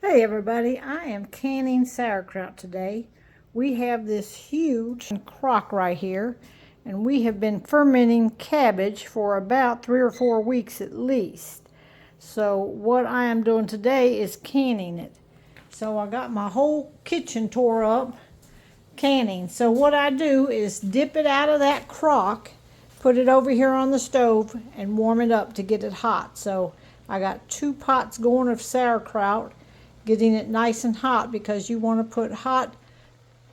Hey everybody, I am canning sauerkraut today. We have this huge crock right here, and we have been fermenting cabbage for about 3 or 4 weeks at least. So what I am doing today is canning it. So I got my whole kitchen tore up canning. So what I do is dip it out of that crock, put it over here on the stove, and warm it up to get it hot. So I got 2 pots going of sauerkraut, getting it nice and hot because you want to put hot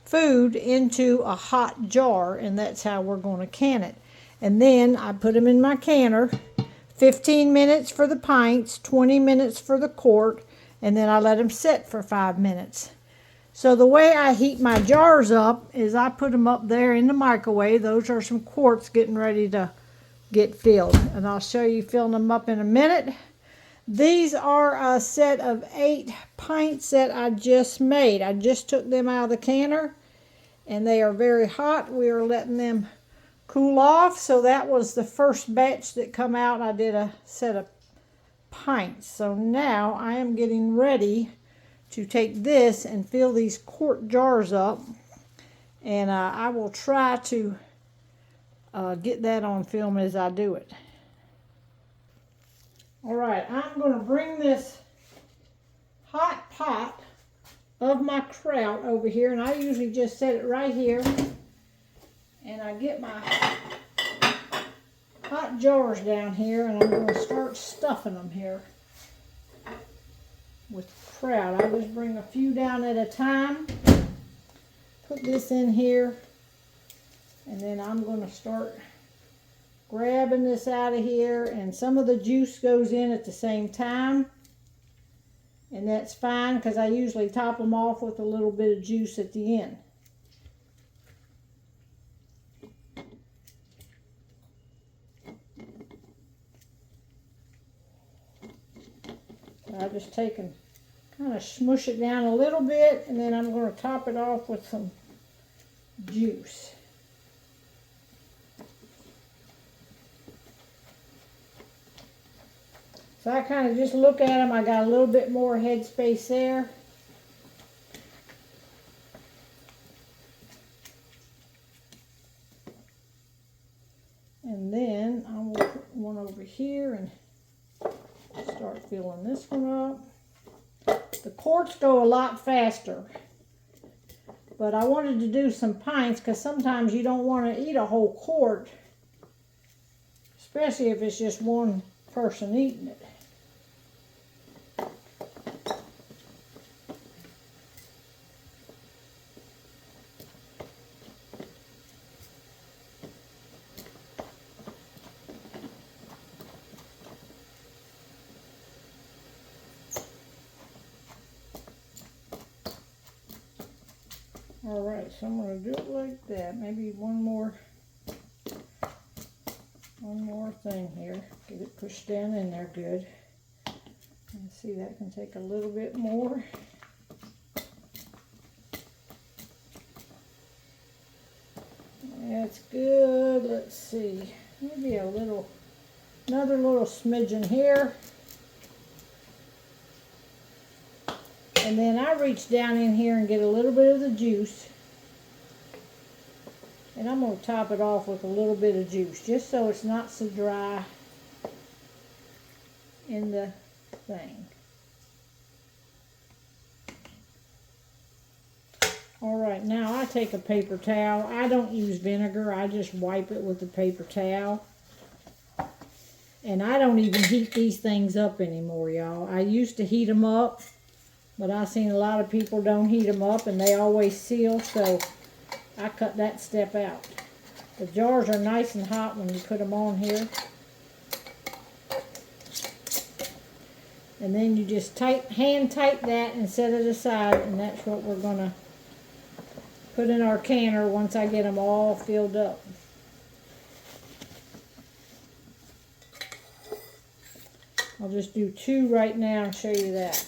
food into a hot jar, and that's how we're going to can it. And then I put them in my canner, 15 minutes for the pints, 20 minutes for the quart, and then I let them sit for 5 minutes. So the way I heat my jars up is I put them up there in the microwave. Those are some quarts getting ready to get filled, and I'll show you filling them up in a minute. These are a set of 8 pints that I just made. I just took them out of the canner, and they are very hot. We are letting them cool off. So that was the first batch that come out. I did a set of pints. So now I am getting ready to take this and fill these quart jars up, and I will try to get that on film as I do it. All right, I'm going to bring this hot pot of my kraut over here, and I usually just set it right here, and I get my hot jars down here, and I'm going to start stuffing them here with kraut. I just bring a few down at a time, put this in here, and then I'm going to start grabbing this out of here, and some of the juice goes in at the same time, and that's fine because I usually top them off with a little bit of juice at the end. I just take and kind of smush it down a little bit, and then I'm going to top it off with some juice. So I kind of just look at them. I got a little bit more head space there. And then I will put one over here and start filling this one up. The quarts go a lot faster, but I wanted to do some pints because sometimes you don't want to eat a whole quart, especially if it's just one person eating it. All right, so I'm going to do it like that. Maybe one more thing here. Get it pushed down in there good. And see, that can take a little bit more. That's good. Let's see. Maybe another little smidgen here. And then I reach down in here and get a little bit of the juice. And I'm going to top it off with a little bit of juice, just so it's not so dry in the thing. All right, now I take a paper towel. I don't use vinegar. I just wipe it with a paper towel. And I don't even heat these things up anymore, y'all. I used to heat them up, but I've seen a lot of people don't heat them up, and they always seal, so I cut that step out. The jars are nice and hot when you put them on here. And then you just hand tight that and set it aside, and that's what we're going to put in our canner once I get them all filled up. I'll just do 2 right now and show you that.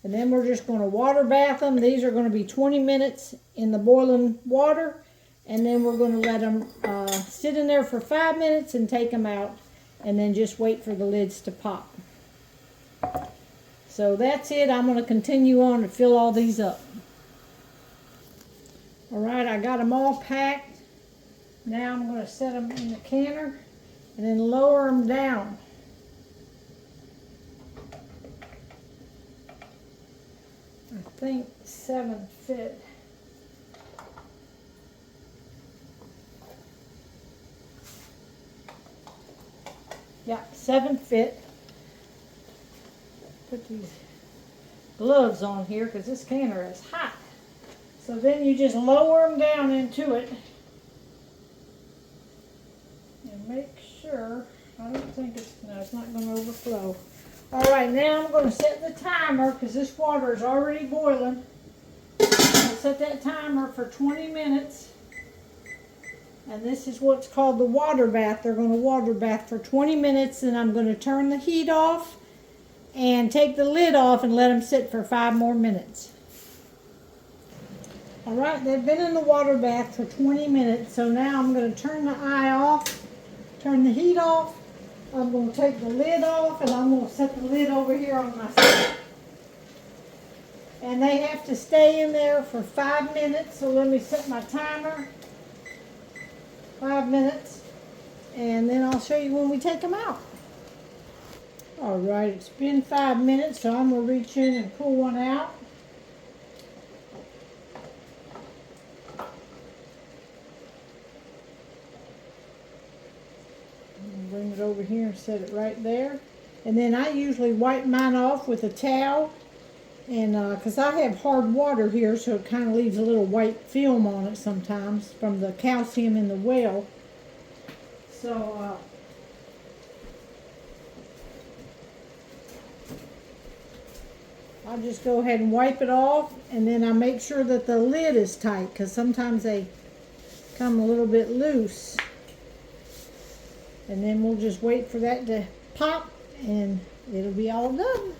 And then we're just going to water bath them. These are going to be 20 minutes in the boiling water. And then we're going to let them sit in there for 5 minutes and take them out. And then just wait for the lids to pop. So that's it. I'm going to continue on to fill all these up. All right, I got them all packed. Now I'm going to set them in the canner and then lower them down. I think 7 fit. Yeah, 7 fit. Put these gloves on here because this canner is hot. So then you just lower them down into it and make sure, I don't think it's not going to overflow. All right, now I'm going to set the timer because this water is already boiling. I'll set that timer for 20 minutes. And this is what's called the water bath. They're going to water bath for 20 minutes, and I'm going to turn the heat off and take the lid off and let them sit for 5 more minutes. All right, they've been in the water bath for 20 minutes, so now I'm going to turn the eye off, turn the heat off. I'm going to take the lid off, and I'm going to set the lid over here on my sink. And they have to stay in there for 5 minutes, so let me set my timer. 5 minutes, and then I'll show you when we take them out. All right, it's been 5 minutes, so I'm going to reach in and pull one out. Bring it over here and set it right there. And then I usually wipe mine off with a towel, and because I have hard water here, so it kind of leaves a little white film on it sometimes from the calcium in the well. So I'll just go ahead and wipe it off, and then I make sure that the lid is tight because sometimes they come a little bit loose. And then we'll just wait for that to pop and it'll be all done.